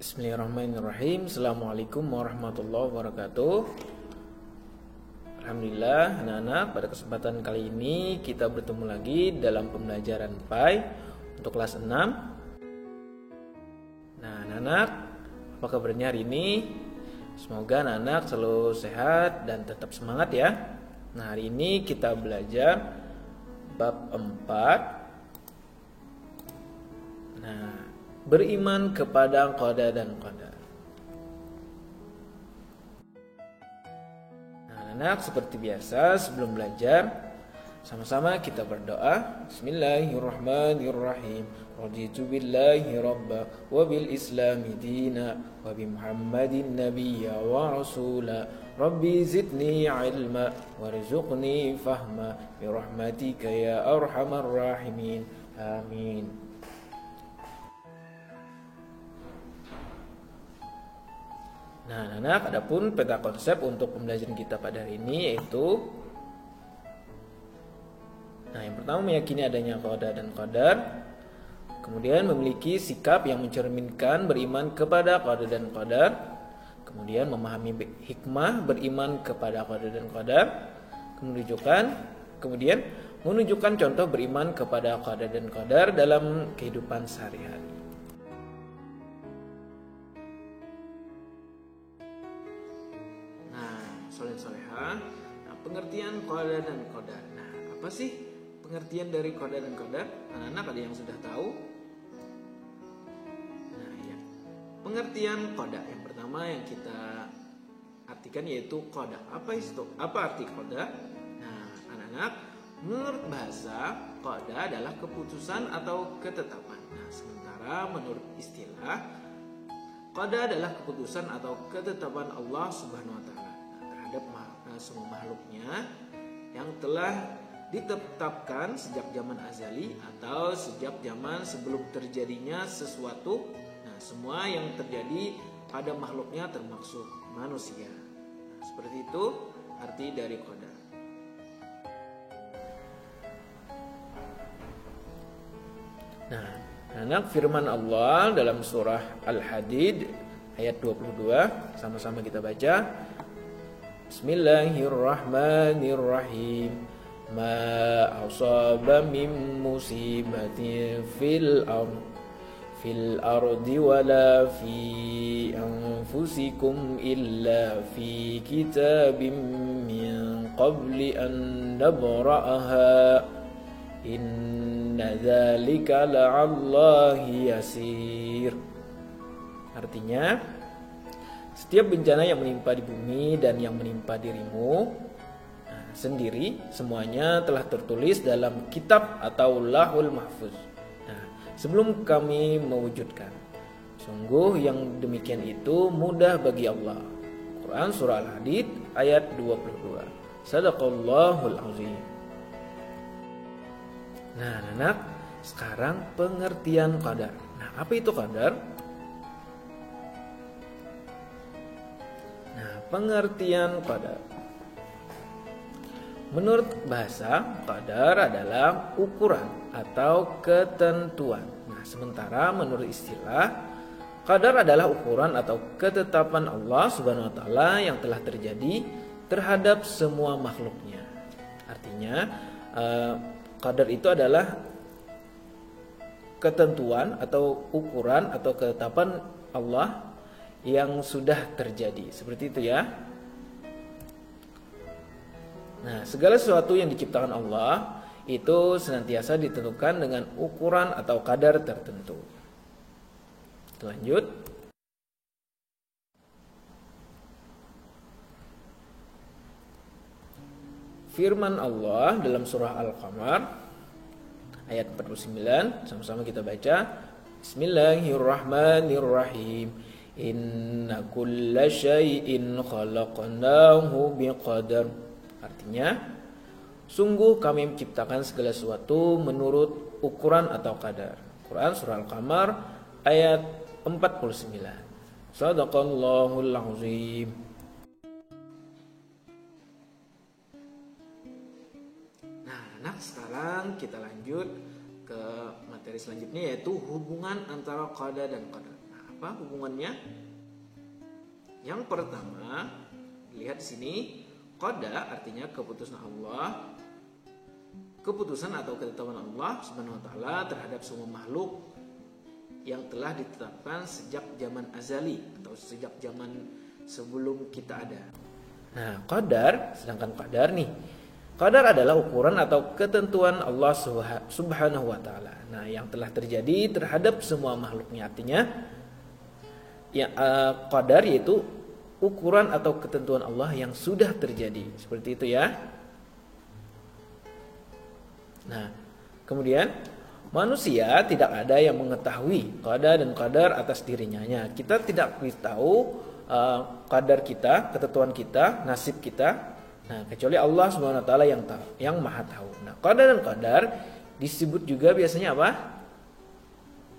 Bismillahirrahmanirrahim. Assalamualaikum warahmatullahi wabarakatuh. Alhamdulillah anak-anak, pada kesempatan kali ini kita bertemu lagi dalam pembelajaran PAI untuk kelas 6. Nah anak-anak, apa kabarnya hari ini? Semoga anak-anak selalu sehat dan tetap semangat ya. Nah hari ini kita belajar bab 4. Nah, beriman kepada qada dan qadar. Nah, anak seperti biasa sebelum belajar sama-sama kita berdoa. Bismillahirrahmanirrahim. Raditu billahi rabba wa bil islami dina wa bi Muhammadin nabiyya wa rasula. Rabbi zidni ilma warzuqni fahma bi rahmatika ya arhamar rahimin. Amin. Nah, anak, adapun peta konsep untuk pembelajaran kita pada hari ini yaitu, nah, yang pertama meyakini adanya qada dan qadar, kemudian memiliki sikap yang mencerminkan beriman kepada qada dan qadar, kemudian memahami hikmah beriman kepada qada dan qadar, kemudian menunjukkan contoh beriman kepada qada dan qadar dalam kehidupan sehari-hari. Soleha. Nah, pengertian qada dan qadar. Nah, apa sih pengertian dari qada dan qadar? Anak-anak ada yang sudah tahu? Nah, ya. Pengertian qada yang pertama yang kita artikan yaitu qada. Apa itu? Apa arti qada? Nah, anak-anak, menurut bahasa qada adalah keputusan atau ketetapan. Nah, sementara menurut istilah qada adalah keputusan atau ketetapan Allah Subhanahu wa taala terhadap semua makhluknya yang telah ditetapkan sejak zaman azali atau sejak zaman sebelum terjadinya sesuatu. Nah, semua yang terjadi pada makhluknya termasuk manusia. Nah, seperti itu arti dari qada. Nah, anak, firman Allah dalam surah Al-Hadid ayat 22, sama-sama kita baca. Bismillahirrahmanirrahim. Ma asaba min musibatin fil ardi wala fi anfusikum illa fi kitabim min qabli an nabra'aha. Inna dzalika la'allahi yasir. Artinya, setiap bencana yang menimpa di bumi dan yang menimpa dirimu sendiri, semuanya telah tertulis dalam kitab atau Lauhul Mahfuz. Nah, sebelum kami mewujudkan. Sungguh yang demikian itu mudah bagi Allah. Quran Surah Al-Hadid ayat 22. Sadaqallahul azim. Nah, anak, sekarang pengertian qadar. Nah, apa itu qadar? Pengertian qadar. Menurut bahasa, qadar adalah ukuran atau ketentuan. Nah, sementara menurut istilah, qadar adalah ukuran atau ketetapan Allah Subhanahu wa taala yang telah terjadi terhadap semua makhluknya. Artinya, qadar itu adalah ketentuan atau ukuran atau ketetapan Allah yang sudah terjadi. Seperti itu ya. Nah, segala sesuatu yang diciptakan Allah itu senantiasa ditentukan dengan ukuran atau kadar tertentu. Lanjut. Firman Allah dalam surah Al-Qamar ayat 49, sama-sama kita baca. Bismillahirrahmanirrahim. Inna kulla syai'in khalaqnahu biqadar. Artinya, sungguh kami menciptakan segala sesuatu menurut ukuran atau kadar. Quran Surah Al-Qamar ayat 49. Sadaqallahul azim. Nah, anak, sekarang kita lanjut ke materi selanjutnya yaitu hubungan antara qada dan qadar. Nah, Apa hubungannya? Yang pertama, lihat di sini, qada artinya keputusan Allah, keputusan atau ketetapan Allah Subhanahu wa taala terhadap semua makhluk yang telah ditetapkan sejak zaman azali atau sejak zaman sebelum kita ada. Nah, qadar, sedangkan qadar nih. Qadar adalah ukuran atau ketentuan Allah Subhanahu wa taala. Nah, yang telah terjadi terhadap semua makhluknya, artinya ya, qadar yaitu ukuran atau ketentuan Allah yang sudah terjadi. Seperti itu ya. Nah, kemudian manusia tidak ada yang mengetahui qada dan qadar atas dirinya. Kita tidak tahu qadar kita, ketentuan kita, nasib kita. Nah, kecuali Allah Subhanahu wa taala yang tahu, yang Maha tahu. Nah, qada dan qadar disebut juga biasanya apa?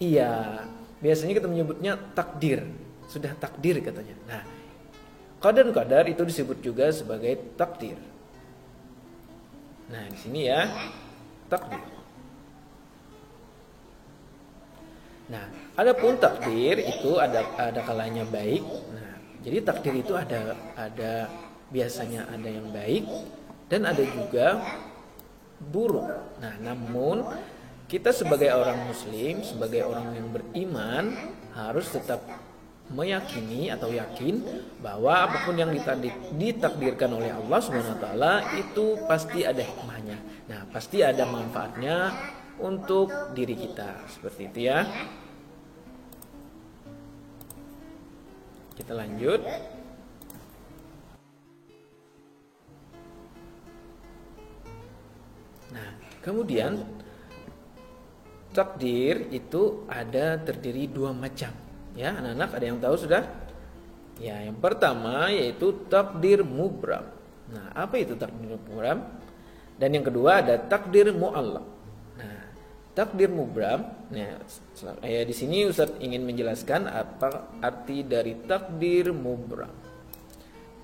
Iya, biasanya kita menyebutnya takdir. Sudah takdir katanya. Nah, qada dan qadar itu disebut juga sebagai takdir. Nah, di sini ya, takdir. Nah, adapun takdir itu ada kalanya baik. Nah, jadi takdir itu ada biasanya ada yang baik dan ada juga buruk. Nah, namun kita sebagai orang muslim, sebagai orang yang beriman harus tetap meyakini atau yakin bahwa apapun yang ditakdirkan oleh Allah Subhanahu wa taala itu pasti ada hikmahnya. Nah, pasti ada manfaatnya untuk diri kita. Seperti itu ya. Kita lanjut. Nah, kemudian takdir itu terdiri dua macam. Ya, anak-anak ada yang tahu sudah? Ya, yang pertama yaitu takdir mubram. Nah, apa itu takdir mubram? Dan yang kedua ada takdir mu'allaq. Nah, takdir mubram. Nah, di sini Ustaz ingin menjelaskan apa arti dari takdir mubram.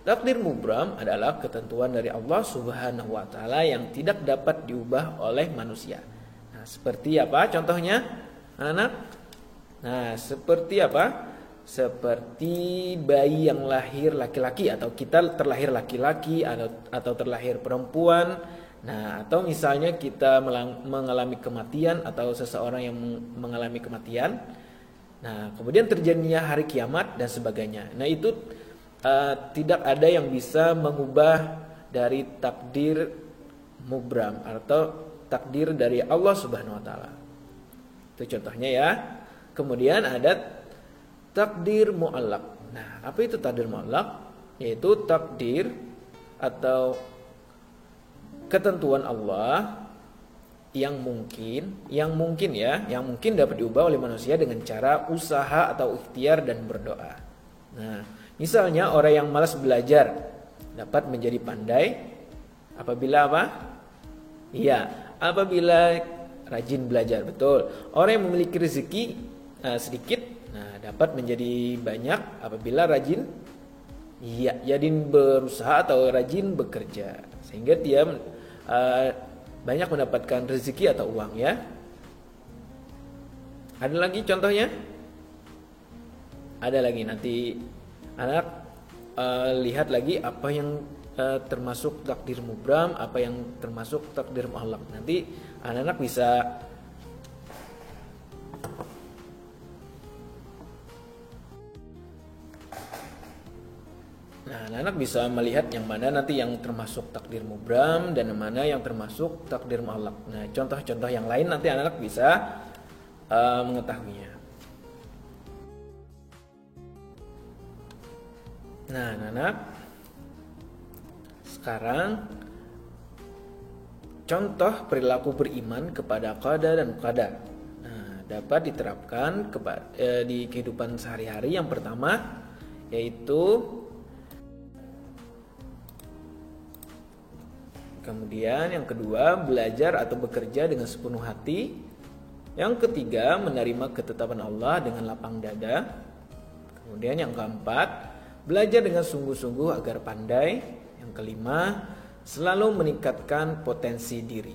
Takdir mubram adalah ketentuan dari Allah Subhanahu wa taala yang tidak dapat diubah oleh manusia. Nah, seperti apa contohnya, anak-anak? Nah, seperti apa? Seperti bayi yang lahir laki-laki atau kita terlahir laki-laki atau terlahir perempuan. Nah, atau misalnya kita mengalami kematian atau seseorang yang mengalami kematian. Nah, kemudian terjadinya hari kiamat dan sebagainya. Nah, itu tidak ada yang bisa mengubah dari takdir mubram atau takdir dari Allah Subhanahu wa taala. Itu contohnya ya. Kemudian ada takdir mu'allaq. Nah, apa itu takdir mu'allaq? Yaitu takdir atau ketentuan Allah yang mungkin dapat diubah oleh manusia dengan cara usaha atau ikhtiar dan berdoa. Nah, misalnya orang yang malas belajar dapat menjadi pandai apabila apa? Iya, apabila rajin belajar, betul. Orang yang memiliki rezeki sedikit, nah dapat menjadi banyak apabila rajin, iya, jadi berusaha atau rajin bekerja, sehingga dia banyak mendapatkan rezeki atau uang ya. Ada lagi contohnya? Ada lagi, nanti anak lihat lagi apa yang termasuk takdir mubram, apa yang termasuk takdir mu'allaq. Nanti anak-anak bisa anak-anak bisa melihat yang mana nanti yang termasuk takdir mubram dan yang mana yang termasuk takdir mu'allaq. Nah, contoh-contoh yang lain nanti anak-anak bisa mengetahuinya. Nah, anak-anak, sekarang contoh perilaku beriman kepada qada dan qadar. Nah, dapat diterapkan di kehidupan sehari-hari. Yang pertama yaitu, kemudian yang kedua belajar atau bekerja dengan sepenuh hati. Yang ketiga menerima ketetapan Allah dengan lapang dada. Kemudian yang keempat belajar dengan sungguh-sungguh agar pandai. Yang kelima selalu meningkatkan potensi diri.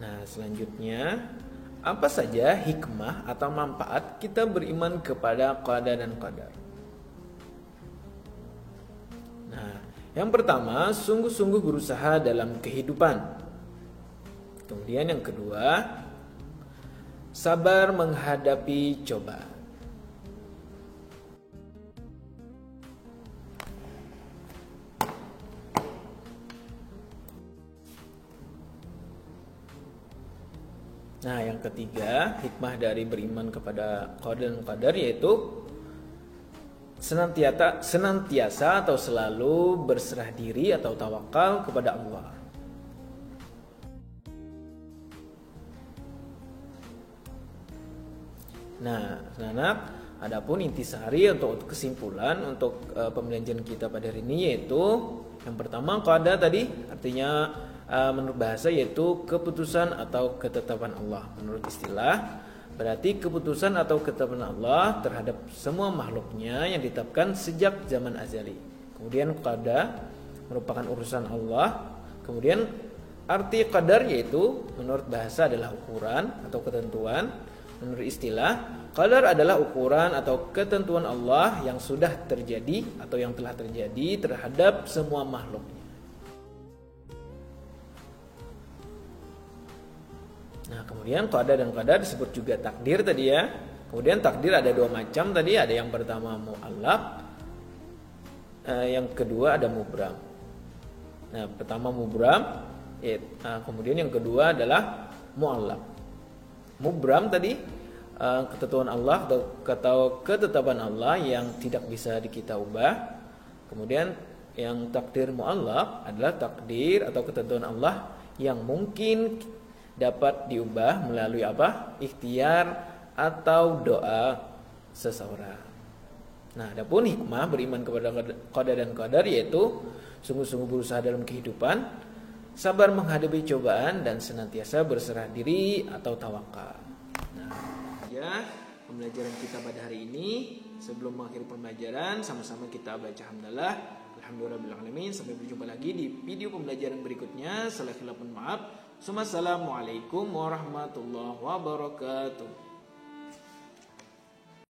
Nah, selanjutnya, apa saja hikmah atau manfaat kita beriman kepada qada dan qadar? Nah, yang pertama, sungguh-sungguh berusaha dalam kehidupan. Kemudian yang kedua, sabar menghadapi cobaan. Nah, yang ketiga, hikmah dari beriman kepada qada dan qadar yaitu senantiasa atau selalu berserah diri atau tawakal kepada Allah. Nah, anak, adapun intisari untuk kesimpulan untuk pembelajaran kita pada hari ini yaitu yang pertama qada tadi artinya menurut bahasa yaitu keputusan atau ketetapan Allah. Menurut istilah berarti keputusan atau ketetapan Allah terhadap semua makhluknya yang ditetapkan sejak zaman azali. Kemudian qada merupakan urusan Allah. Kemudian arti qadar yaitu menurut bahasa adalah ukuran atau ketentuan. Menurut istilah qadar adalah ukuran atau ketentuan Allah yang sudah terjadi atau yang telah terjadi terhadap semua makhluknya. Nah, kemudian qada dan qadar disebut juga takdir tadi ya. Kemudian takdir ada dua macam tadi, ada yang pertama mu'allaq, yang kedua ada mubram. Nah, pertama mubram, kemudian yang kedua adalah mu'allaq. Mubram tadi ketentuan Allah atau ketetapan Allah yang tidak bisa kita ubah. Kemudian yang takdir mu'allaq adalah takdir atau ketentuan Allah yang mungkin dapat diubah melalui apa? Ikhtiar atau doa seseorang. Nah, adapun hikmah beriman kepada qada dan qadar yaitu sungguh-sungguh berusaha dalam kehidupan, sabar menghadapi cobaan dan senantiasa berserah diri atau tawakal. Nah, ya pembelajaran kita pada hari ini. Sebelum mengakhiri pembelajaran, sama-sama kita baca hamdalah. Alhamdulillahirrahmanirrahim. Sampai berjumpa lagi di video pembelajaran berikutnya. Salah khilaf, maaf. Assalamualaikum warahmatullahi wabarakatuh.